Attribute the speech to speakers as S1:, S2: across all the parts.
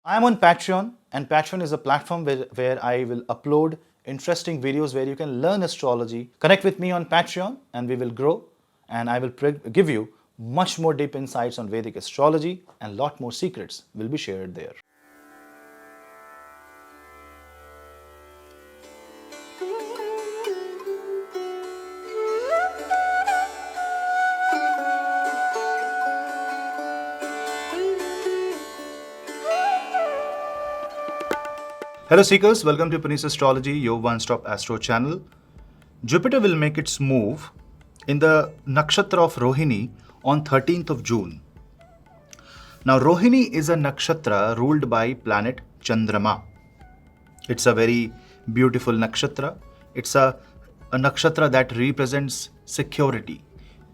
S1: I am on Patreon, and Patreon is a platform where I will upload interesting videos where you can learn astrology. Connect with me on Patreon, and we will grow. And I will give you much more deep insights on Vedic astrology, and lot more secrets will be shared there. Hello Seekers, welcome to Punneits Astrology, your one-stop astro channel. Jupiter will make its move in the Nakshatra of Rohini on 13th of June. Now Rohini is a Nakshatra ruled by planet Chandrama. It's a very beautiful Nakshatra. It's a Nakshatra that represents security,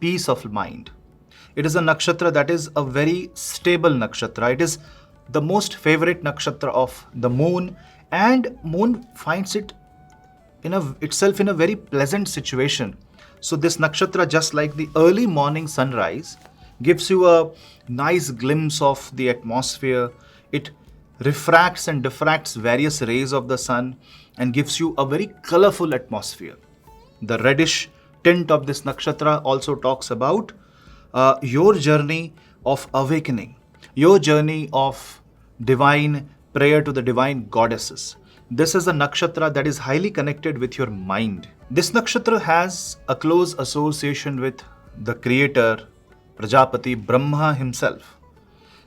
S1: peace of mind. It is a Nakshatra that is a very stable Nakshatra. It is the most favorite Nakshatra of the moon, and moon finds it itself in a very pleasant situation. So this nakshatra, just like the early morning sunrise, gives you a nice glimpse of the atmosphere. It refracts and diffracts various rays of the sun and gives you a very colorful atmosphere. The reddish tint of this nakshatra also talks about your journey of awakening, your journey of divine prayer to the divine goddesses. This is a nakshatra that is highly connected with your mind. This nakshatra has a close association with the creator, Prajapati, Brahma himself.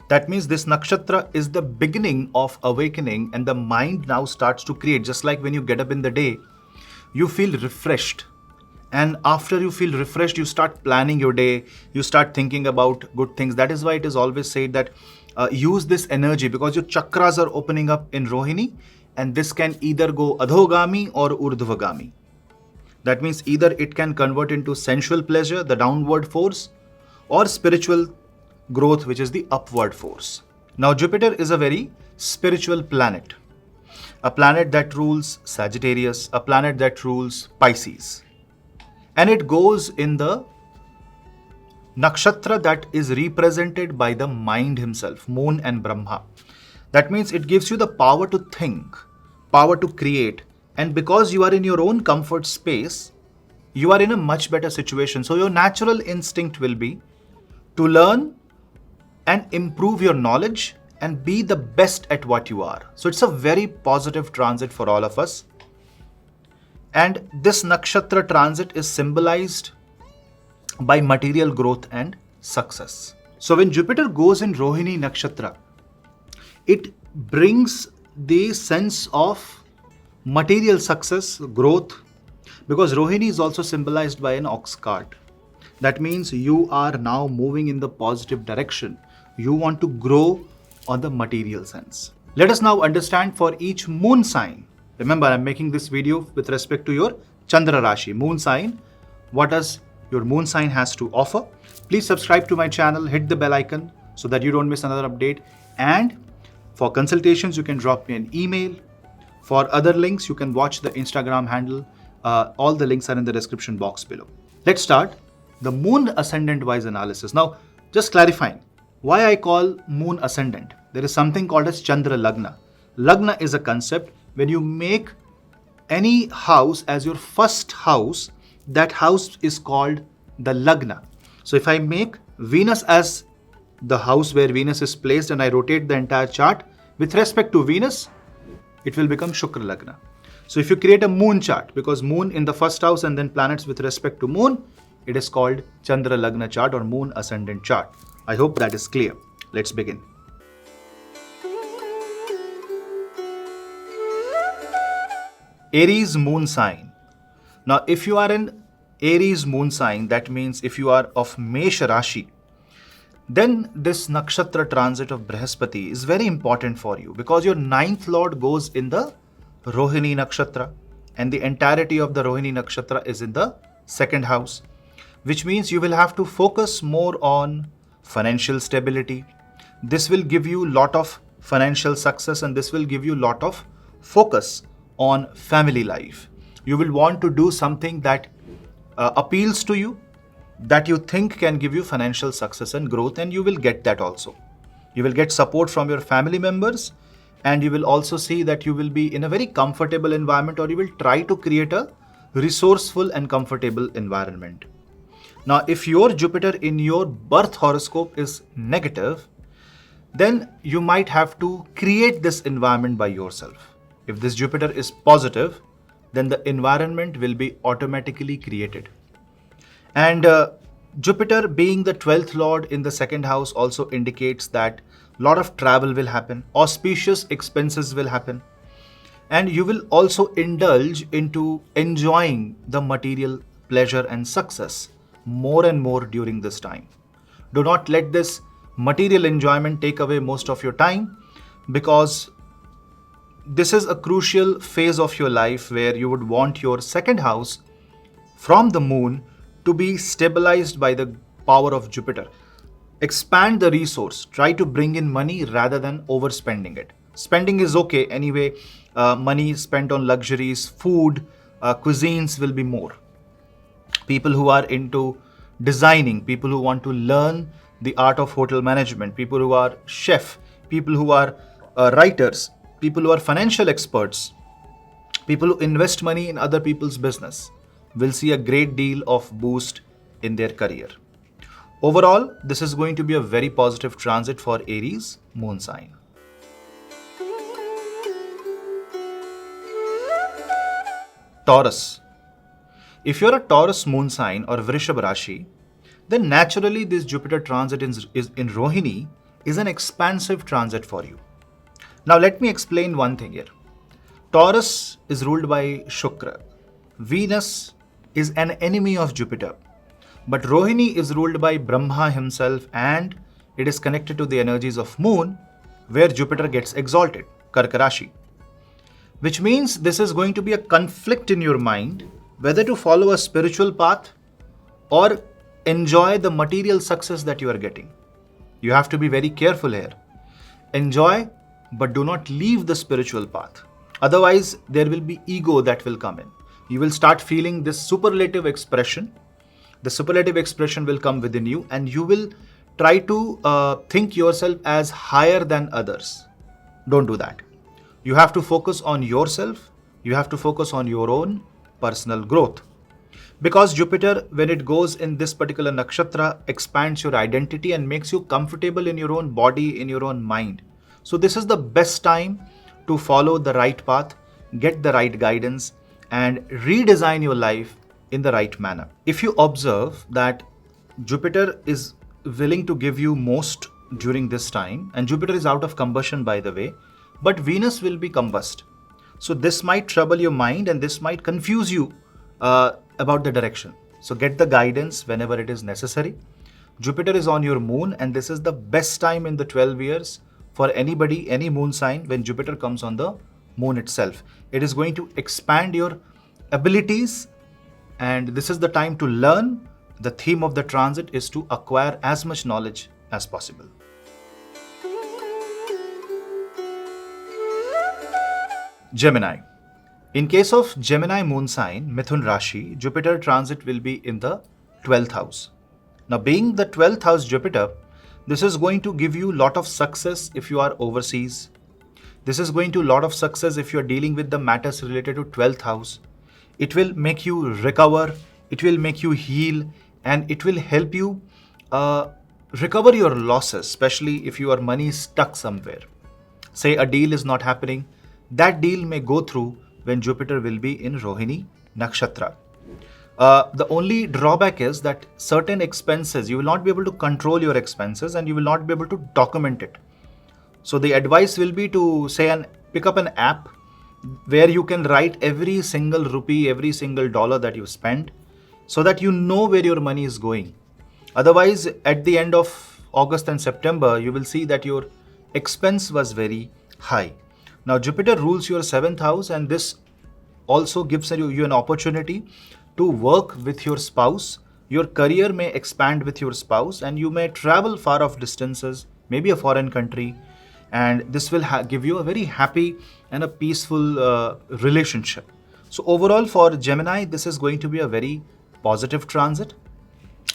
S1: That means this nakshatra is the beginning of awakening, and the mind now starts to create. Just like when you get up in the day, you feel refreshed. And after you feel refreshed, you start planning your day, you start thinking about good things. That is why it is always said that use this energy, because your chakras are opening up in Rohini, and this can either go adhogami or urdhvagami. That means either it can convert into sensual pleasure, the downward force, or spiritual growth, which is the upward force. Now Jupiter is a very spiritual planet, a planet that rules Sagittarius, a planet that rules Pisces. And it goes in the nakshatra that is represented by the mind himself, Moon and Brahma. That means it gives you the power to think, power to create. And because you are in your own comfort space, you are in a much better situation. So your natural instinct will be to learn and improve your knowledge and be the best at what you are. So it's a very positive transit for all of us. And this nakshatra transit is symbolized by material growth and success. So when Jupiter goes in Rohini nakshatra, it brings the sense of material success, growth, because Rohini is also symbolized by an ox cart. That means you are now moving in the positive direction. You want to grow on the material sense. Let us now understand for each moon sign. Remember, I'm making this video with respect to your Chandra Rashi, moon sign. What does your moon sign has to offer? Please subscribe to my channel, hit the bell icon so that you don't miss another update. And for consultations, you can drop me an email. For other links, you can watch the Instagram handle. All the links are in the description box below. Let's start the moon ascendant wise analysis. Now, just clarifying why I call moon ascendant. There is something called as Chandra Lagna. Lagna is a concept. When you make any house as your first house, that house is called the Lagna. So if I make Venus as the house where Venus is placed and I rotate the entire chart with respect to Venus, it will become Shukra Lagna. So if you create a moon chart, because moon in the first house and then planets with respect to moon, it is called Chandra Lagna chart or moon ascendant chart. I hope that is clear. Let's begin. Aries moon sign. Now, if you are in Aries moon sign, that means if you are of Mesha Rashi, then this nakshatra transit of Brihaspati is very important for you, because your ninth lord goes in the Rohini nakshatra and the entirety of the Rohini nakshatra is in the second house, which means you will have to focus more on financial stability. This will give you lot of financial success, and this will give you lot of focus on family life. You will want to do something that appeals to you, that you think can give you financial success and growth, and you will get that also. You will get support from your family members, and you will also see that you will be in a very comfortable environment, or you will try to create a resourceful and comfortable environment. Now, if your Jupiter in your birth horoscope is negative, then you might have to create this environment by yourself. If this Jupiter is positive, then the environment will be automatically created. And Jupiter being the 12th lord in the second house also indicates that a lot of travel will happen, auspicious expenses will happen, and you will also indulge into enjoying the material pleasure and success more and more during this time. Do not let this material enjoyment take away most of your time, because this is a crucial phase of your life where you would want your second house from the moon to be stabilized by the power of Jupiter. Expand the resource, try to bring in money rather than overspending it. Spending is okay anyway, money spent on luxuries, food, cuisines will be more. People who are into designing, people who want to learn the art of hotel management, people who are chef, people who are writers, people who are financial experts, people who invest money in other people's business will see a great deal of boost in their career. Overall, this is going to be a very positive transit for Aries moon sign. Taurus. If you're a Taurus moon sign or Vrishab Rashi, then naturally this Jupiter transit is in Rohini is an expansive transit for you. Now let me explain one thing here. Taurus is ruled by Shukra. Venus is an enemy of Jupiter. But Rohini is ruled by Brahma himself, and it is connected to the energies of moon, where Jupiter gets exalted, Karka Rashi. Which means this is going to be a conflict in your mind whether to follow a spiritual path or enjoy the material success that you are getting. You have to be very careful here. Enjoy, but do not leave the spiritual path. Otherwise, there will be ego that will come in. You will start feeling this superlative expression. The superlative expression will come within you, and you will try to think yourself as higher than others. Don't do that. You have to focus on yourself. You have to focus on your own personal growth. Because Jupiter, when it goes in this particular nakshatra, expands your identity and makes you comfortable in your own body, in your own mind. So this is the best time to follow the right path, get the right guidance, and redesign your life in the right manner. If you observe that Jupiter is willing to give you most during this time, and Jupiter is out of combustion, by the way, but Venus will be combust. So this might trouble your mind and this might confuse you about the direction. So get the guidance whenever it is necessary. Jupiter is on your moon, and this is the best time in the 12 years for anybody, any moon sign, when Jupiter comes on the moon itself. It is going to expand your abilities, and this is the time to learn. The theme of the transit is to acquire as much knowledge as possible. Gemini. In case of Gemini moon sign, Mithun Rashi, Jupiter transit will be in the 12th house. Now, being the 12th house Jupiter, this is going to give you a lot of success if you are overseas. This is going to a lot of success if you are dealing with the matters related to 12th house. It will make you recover, it will make you heal, and it will help you recover your losses, especially if your money is stuck somewhere. Say a deal is not happening, that deal may go through when Jupiter will be in Rohini Nakshatra. The only drawback is that certain expenses, you will not be able to control your expenses and you will not be able to document it. So the advice will be to pick up an app where you can write every single rupee, every single dollar that you spend, so that you know where your money is going. Otherwise, at the end of August and September, you will see that your expense was very high. Now, Jupiter rules your 7th house, and this also gives you an opportunity to work with your spouse. Your career may expand with your spouse, and you may travel far off distances, maybe a foreign country, and this will give you a very happy and a peaceful relationship. So overall, for Gemini, this is going to be a very positive transit.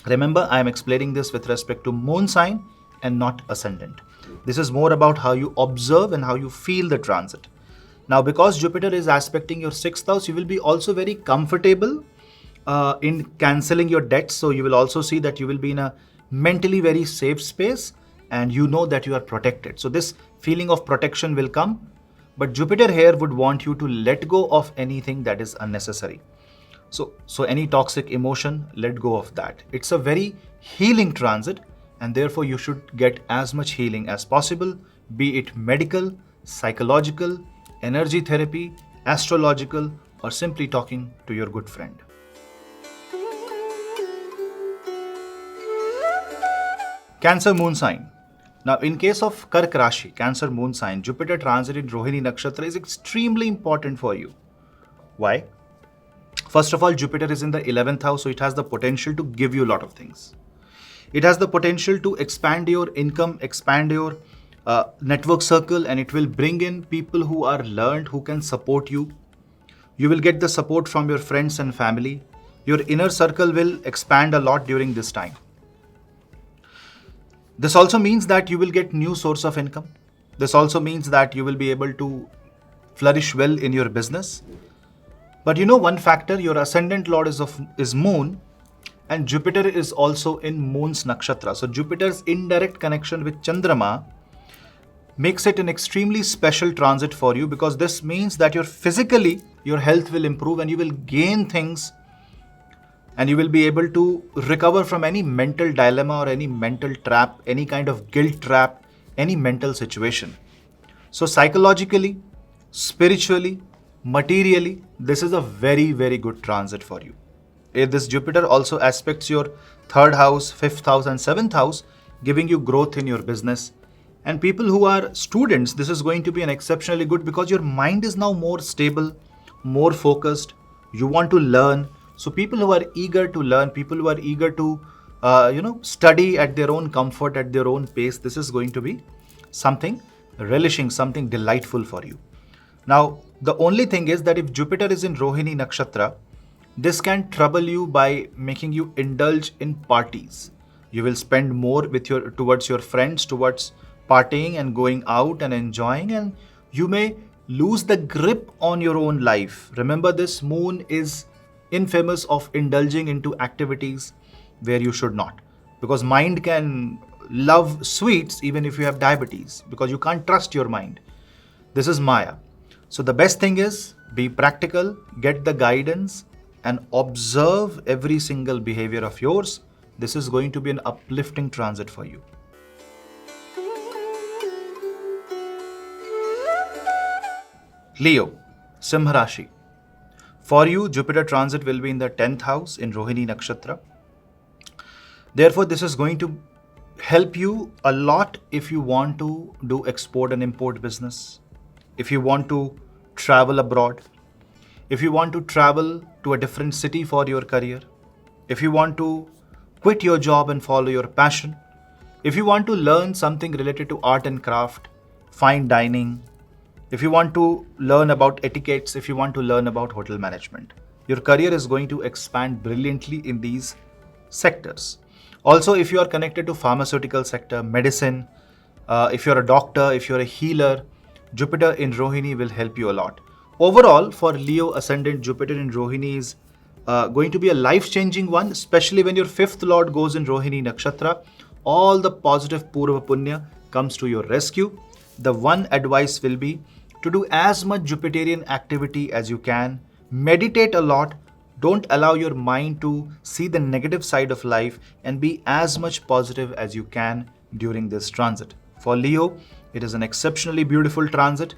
S1: Remember, I am explaining this with respect to moon sign and not ascendant. This is more about how you observe and how you feel the transit. Now, because Jupiter is aspecting your sixth house, you will be also very comfortable in cancelling your debts. So you will also see that you will be in a mentally very safe space, and you know that you are protected. So this feeling of protection will come. But Jupiter here would want you to let go of anything that is unnecessary. So any toxic emotion, let go of that. It's a very healing transit, and therefore you should get as much healing as possible, be it medical, psychological, energy therapy, astrological, or simply talking to your good friend. Cancer moon sign. Now, in case of Kark Rashi, Cancer moon sign, Jupiter transit in Rohini Nakshatra is extremely important for you. Why? First of all, Jupiter is in the 11th house, so it has the potential to give you a lot of things. It has the potential to expand your income, expand your network circle, and it will bring in people who are learned, who can support you. You will get the support from your friends and family. Your inner circle will expand a lot during this time. This also means that you will get new source of income. This also means that you will be able to flourish well in your business. But you know one factor, your ascendant lord is moon, and Jupiter is also in moon's nakshatra. So Jupiter's indirect connection with Chandrama makes it an extremely special transit for you, because this means that physically your health will improve and you will gain things, and you will be able to recover from any mental dilemma or any mental trap, any kind of guilt trap, any mental situation. So psychologically, spiritually, materially, this is a very, very good transit for you. This Jupiter also aspects your 3rd house, 5th house and 7th house, giving you growth in your business. And people who are students, this is going to be an exceptionally good, because your mind is now more stable, more focused. You want to learn. So people who are eager to learn, people who are eager to study at their own comfort, at their own pace, this is going to be something relishing, something delightful for you. Now, the only thing is that if Jupiter is in Rohini Nakshatra, this can trouble you by making you indulge in parties. You will spend more towards your friends, towards partying and going out and enjoying, and you may lose the grip on your own life. Remember, this moon is infamous of indulging into activities where you should not, because mind can love sweets even if you have diabetes, because you can't trust your mind. This is Maya. So the best thing is, be practical, get the guidance, and observe every single behavior of yours. This is going to be an uplifting transit for you. Leo, Simha Rashi. For you, Jupiter transit will be in the 10th house in Rohini Nakshatra. Therefore, this is going to help you a lot if you want to do export and import business, if you want to travel abroad, if you want to travel to a different city for your career, if you want to quit your job and follow your passion, if you want to learn something related to art and craft, fine dining, if you want to learn about etiquettes, if you want to learn about hotel management, your career is going to expand brilliantly in these sectors. Also, if you are connected to pharmaceutical sector, medicine, if you're a doctor, if you're a healer, Jupiter in Rohini will help you a lot. Overall, for Leo ascendant, Jupiter in Rohini is going to be a life-changing one, especially when your 5th lord goes in Rohini Nakshatra. All the positive Purva Punya comes to your rescue. The one advice will be to do as much Jupiterian activity as you can. Meditate a lot. Don't allow your mind to see the negative side of life, and be as much positive as you can during this transit. For Leo, it is an exceptionally beautiful transit.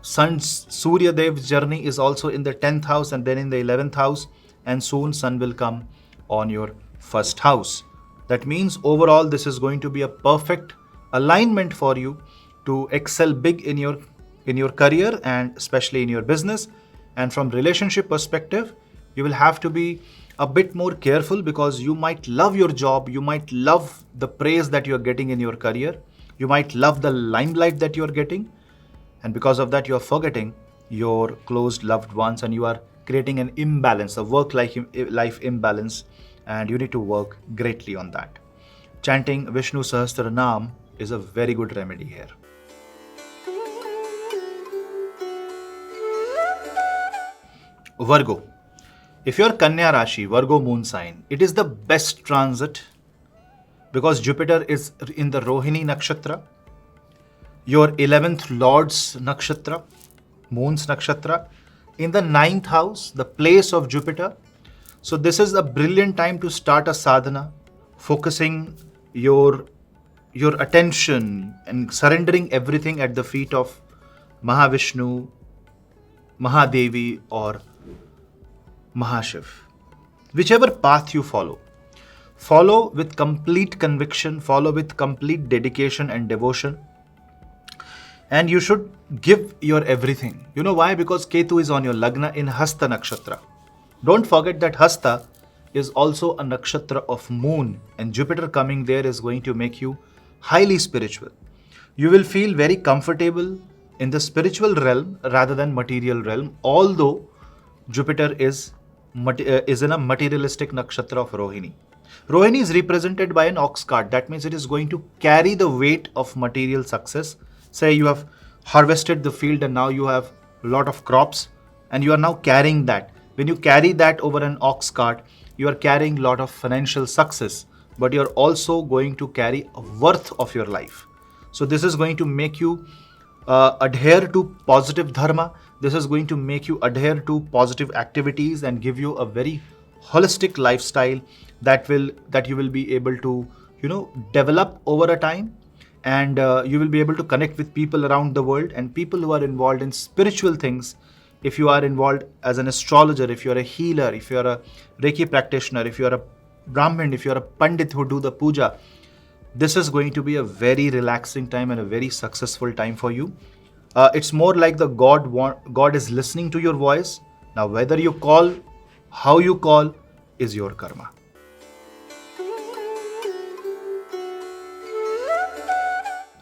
S1: Sun's Surya Dev's journey is also in the 10th house and then in the 11th house, and soon Sun will come on your 1st house. That means overall this is going to be a perfect alignment for you to excel big in your career and especially in your business. And from relationship perspective, you will have to be a bit more careful, because you might love your job, you might love the praise that you are getting in your career, you might love the limelight that you are getting, and because of that you are forgetting your close loved ones, and you are creating an imbalance, a work-life imbalance, and you need to work greatly on that. Chanting Vishnu Sahasranam is a very good remedy here. Virgo. If you're Kanya Rashi, Virgo moon sign, it is the best transit because Jupiter is in the Rohini Nakshatra, your 11th Lord's Nakshatra, Moon's Nakshatra, in the 9th house, the place of Jupiter. So this is a brilliant time to start a sadhana, focusing your attention and surrendering everything at the feet of Mahavishnu, Mahadevi or Mahashiv. Whichever path you follow with complete conviction, follow with complete dedication and devotion. And you should give your everything. You know why? Because Ketu is on your Lagna in Hasta Nakshatra. Don't forget that Hasta is also a nakshatra of moon, and Jupiter coming there is going to make you highly spiritual. You will feel very comfortable in the spiritual realm rather than material realm, although Jupiter is in a materialistic nakshatra of Rohini. Rohini is represented by an ox cart. That means it is going to carry the weight of material success. Say you have harvested the field and now you have a lot of crops and you are now carrying that. When you carry that over an ox cart, you are carrying a lot of financial success, but you are also going to carry a worth of your life. So this is going to make you adhere to positive dharma. This is going to make you adhere to positive activities and give you a very holistic lifestyle that you will be able to develop over a time, and you will be able to connect with people around the world and people who are involved in spiritual things. If you are involved as an astrologer, if you are a healer, if you are a Reiki practitioner, if you are a Brahmin, if you are a Pandit who do the puja, this is going to be a very relaxing time and a very successful time for you. It's more like the God is listening to your voice. Now, whether you call, how you call is your karma.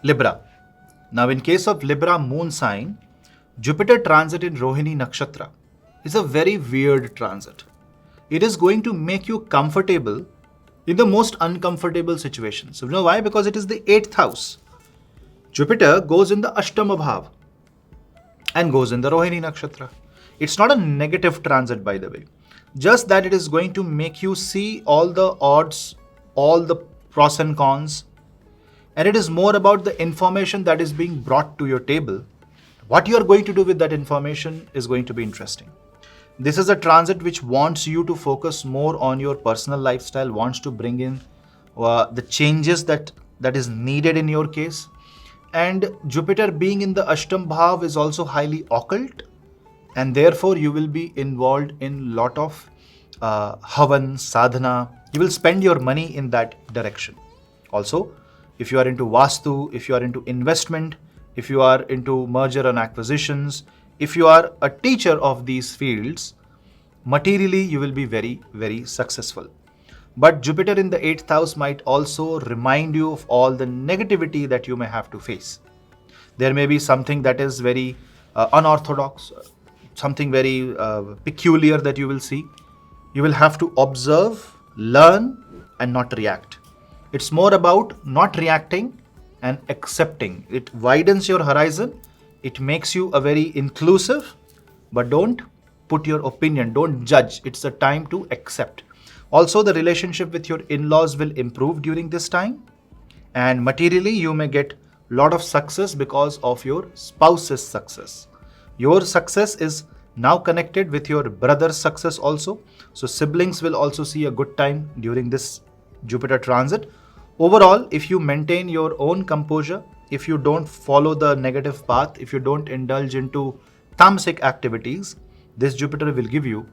S1: Libra. Now, in case of Libra moon sign, Jupiter transit in Rohini Nakshatra is a very weird transit. It is going to make you comfortable in the most uncomfortable situations. You know why? Because it is the 8th house. Jupiter goes in the Ashtama Bhav and goes in the Rohini Nakshatra. It's not a negative transit, by the way. Just that it is going to make you see all the odds, all the pros and cons. And it is more about the information that is being brought to your table. What you are going to do with that information is going to be interesting. This is a transit which wants you to focus more on your personal lifestyle, wants to bring in the changes that is needed in your case. And Jupiter being in the Ashtam Bhav is also highly occult, and therefore you will be involved in lot of havan, sadhana. You will spend your money in that direction. Also, if you are into Vastu, if you are into investment, if you are into merger and acquisitions, if you are a teacher of these fields, materially you will be very, very successful. But Jupiter in the 8th house might also remind you of all the negativity that you may have to face. There may be something that is very unorthodox, something very peculiar that you will see. You will have to observe, learn, and not react. It's more about not reacting and accepting. It widens your horizon. It makes you a very inclusive, but don't put your opinion, don't judge. It's a time to accept. Also, the relationship with your in-laws will improve during this time, and materially you may get a lot of success because of your spouse's success. Your success is now connected with your brother's success also. So siblings will also see a good time during this Jupiter transit. Overall, if you maintain your own composure, if you don't follow the negative path, if you don't indulge into tamasic activities, this Jupiter will give you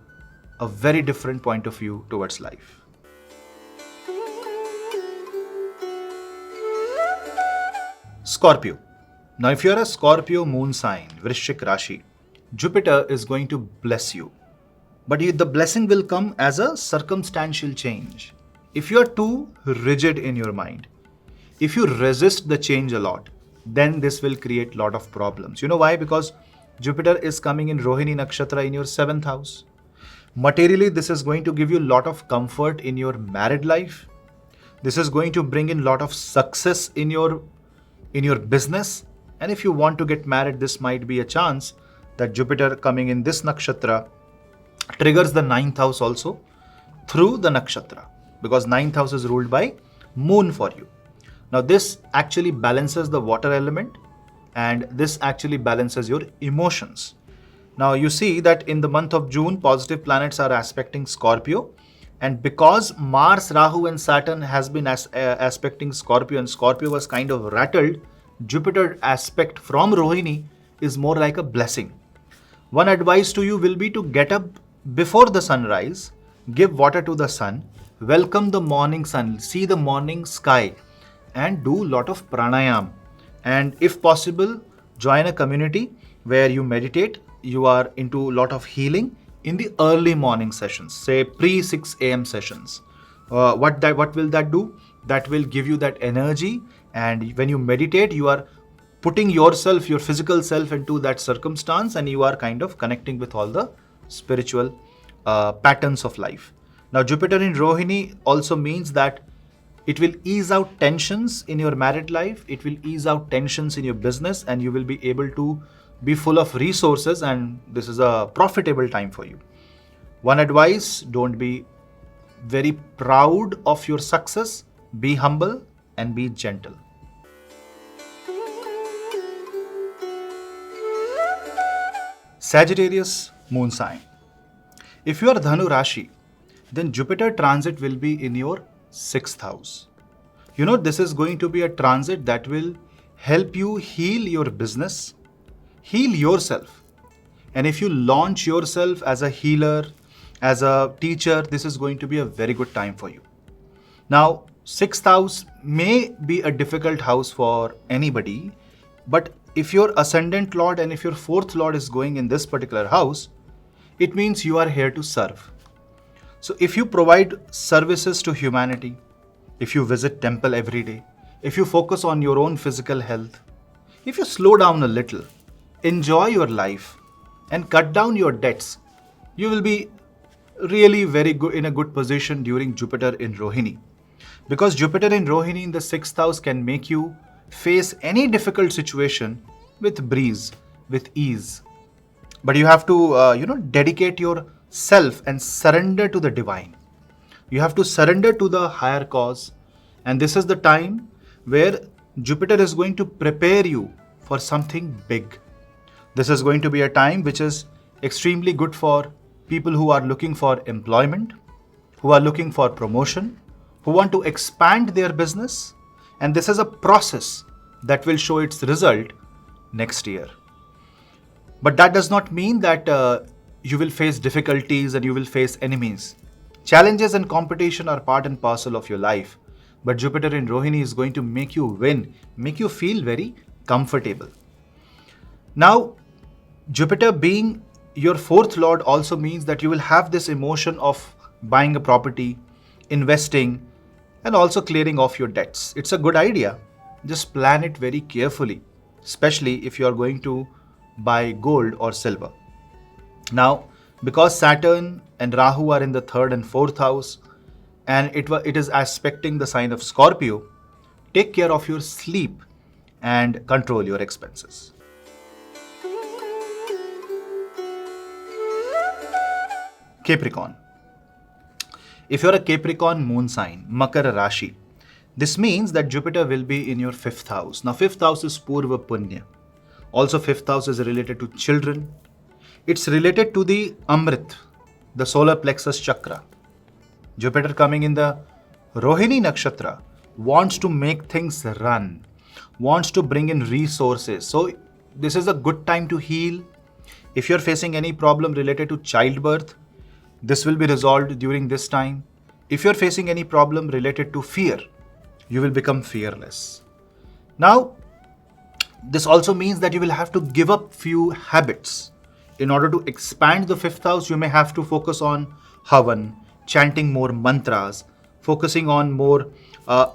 S1: a very different point of view towards life. Scorpio. Now, if you are a Scorpio moon sign, Vrishchik Rashi, Jupiter is going to bless you. But the blessing will come as a circumstantial change. If you are too rigid in your mind, if you resist the change a lot, then this will create a lot of problems. You know why? Because Jupiter is coming in Rohini Nakshatra in your 7th house. Materially, this is going to give you a lot of comfort in your married life. This is going to bring in a lot of success in your in your business. And if you want to get married, this might be a chance that Jupiter coming in this nakshatra triggers the ninth house also through the nakshatra, because ninth house is ruled by moon for you. Now this actually balances the water element, and this actually balances your emotions. Now you see that in the month of June, positive planets are aspecting Scorpio, and because Mars, Rahu and Saturn has been aspecting Scorpio, and Scorpio was kind of rattled, Jupiter aspect from Rohini is more like a blessing. One advice to you will be to get up before the sunrise, give water to the sun, welcome the morning sun, see the morning sky, and do lot of pranayam. And if possible, join a community where you meditate, you are into a lot of healing in the early morning sessions, say pre 6 a.m. sessions. What will that do? That will give you that energy, and when you meditate, you are putting yourself, your physical self into that circumstance, and you are kind of connecting with all the spiritual patterns of life. Now Jupiter in Rohini also means that it will ease out tensions in your married life, it will ease out tensions in your business, and you will be able to be full of resources, and this is a profitable time for you. One advice, don't be very proud of your success, be humble and be gentle. Sagittarius moon sign. If you are Dhanu Rashi, then Jupiter transit will be in your 6th house. You know, this is going to be a transit that will help you heal your business, heal yourself. And if you launch yourself as a healer, as a teacher, this is going to be a very good time for you. Now, 6th house may be a difficult house for anybody, but if your ascendant lord and if your 4th lord is going in this particular house, it means you are here to serve. So if you provide services to humanity, if you visit temple every day, if you focus on your own physical health, if you slow down a little, enjoy your life and cut down your debts, you will be really very good in a good position during Jupiter in Rohini. Because Jupiter in Rohini in the 6th house can make you face any difficult situation with breeze, with ease. But you have to, dedicate yourself and surrender to the divine. You have to surrender to the higher cause. And this is the time where Jupiter is going to prepare you for something big. This is going to be a time which is extremely good for people who are looking for employment, who are looking for promotion, who want to expand their business. And this is a process that will show its result next year. But that does not mean that you will face difficulties and you will face enemies. Challenges and competition are part and parcel of your life. But Jupiter in Rohini is going to make you win, make you feel very comfortable. Now, Jupiter being your 4th lord also means that you will have this emotion of buying a property, investing, and also clearing off your debts. It's a good idea. Just plan it very carefully, especially if you are going to buy gold or silver. Now, because Saturn and Rahu are in the 3rd and 4th house, and it is aspecting the sign of Scorpio, take care of your sleep and control your expenses. Capricorn. If you're a Capricorn moon sign, Makara Rashi, this means that Jupiter will be in your 5th house. Now 5th house is Purva Punya. Also 5th house is related to children. It's related to the Amrit, the solar plexus chakra. Jupiter coming in the Rohini Nakshatra wants to make things run, wants to bring in resources. So this is a good time to heal. If you're facing any problem related to childbirth, this will be resolved during this time. If you're facing any problem related to fear, you will become fearless. Now, this also means that you will have to give up few habits. In order to expand the 5th house, you may have to focus on Havan, chanting more mantras, focusing on more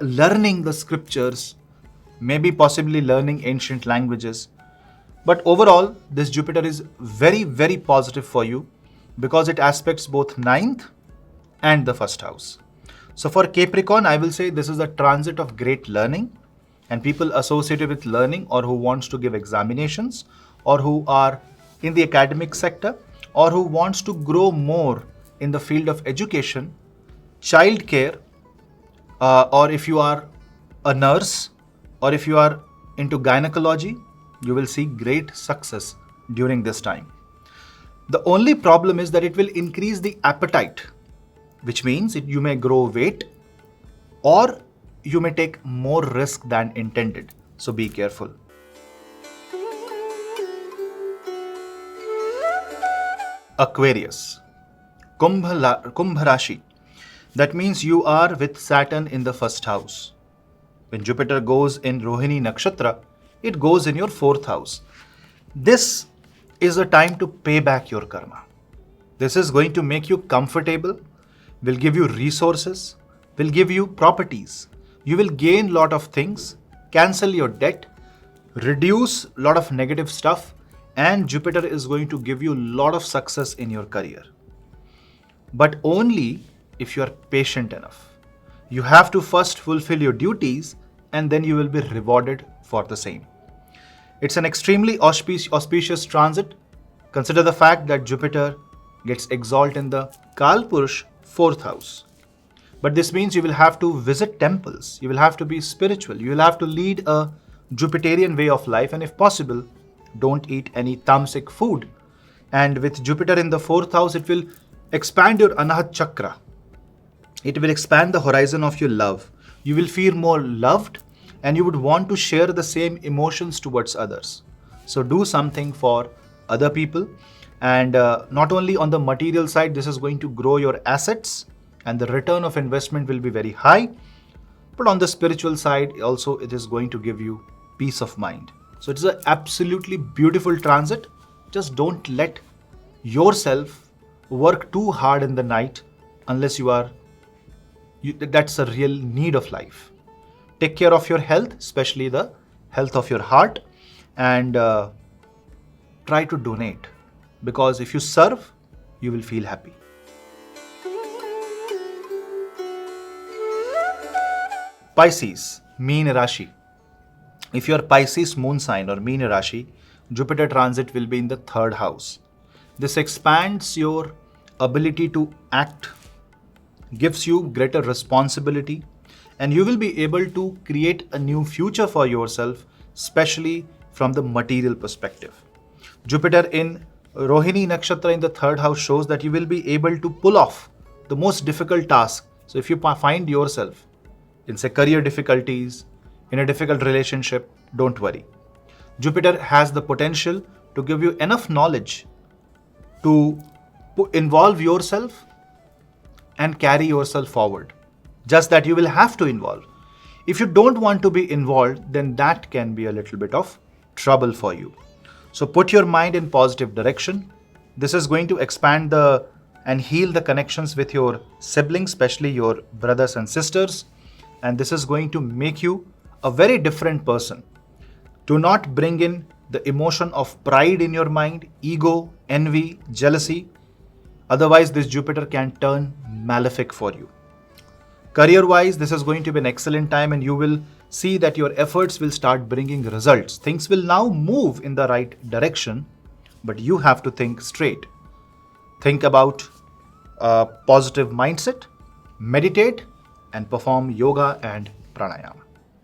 S1: learning the scriptures, maybe possibly learning ancient languages. But overall, this Jupiter is very, very positive for you because it aspects both 9th and the 1st house. So for Capricorn, I will say this is a transit of great learning And people associated with learning or who wants to give examinations or who are in the academic sector or who wants to grow more in the field of education, childcare, or if you are a nurse or if you are into gynecology, you will see great success during this time. The only problem is that it will increase the appetite, which means you may grow weight or you may take more risk than intended. So be careful. Aquarius, Kumbh Rashi. That means you are with Saturn in the first house. When Jupiter goes in Rohini Nakshatra, it goes in your fourth house. This is a time to pay back your karma. This is going to make you comfortable, will give you resources, will give you properties. You will gain lot of things, cancel your debt, reduce lot of negative stuff, and Jupiter is going to give you lot of success in your career. But only if you are patient enough. You have to first fulfill your duties and then you will be rewarded for the same. It's an extremely auspicious transit. Consider the fact that Jupiter gets exalted in the Kalpurush fourth house. But this means you will have to visit temples, you will have to be spiritual, you will have to lead a Jupiterian way of life, and if possible, don't eat any tamasic food. And with Jupiter in the fourth house, it will expand your Anahat Chakra. It will expand the horizon of your love. You will feel more loved and you would want to share the same emotions towards others. So do something for other people. And not only on the material side, this is going to grow your assets and the return of investment will be very high. But on the spiritual side, also it is going to give you peace of mind. So it is an absolutely beautiful transit. Just don't let yourself work too hard in the night unless that's a real need of life. Take care of your health, especially the health of your heart, and try to donate, because if you serve, you will feel happy. Pisces, Meena Rashi. If you are Pisces moon sign or Meena Rashi, Jupiter transit will be in the third house. This expands your ability to act, gives you greater responsibility, and you will be able to create a new future for yourself, especially from the material perspective. Jupiter in Rohini Nakshatra in the third house shows that you will be able to pull off the most difficult task. So if you find yourself in say career difficulties, in a difficult relationship, don't worry. Jupiter has the potential to give you enough knowledge to involve yourself and carry yourself forward. Just that you will have to involve. If you don't want to be involved, then that can be a little bit of trouble for you. So put your mind in positive direction. This is going to expand and heal the connections with your siblings, especially your brothers and sisters. And this is going to make you a very different person. Do not bring in the emotion of pride in your mind, ego, envy, jealousy. Otherwise, this Jupiter can turn malefic for you. Career-wise, this is going to be an excellent time and you will see that your efforts will start bringing results. Things will now move in the right direction, but you have to think straight. Think about a positive mindset, meditate, and perform yoga and pranayama.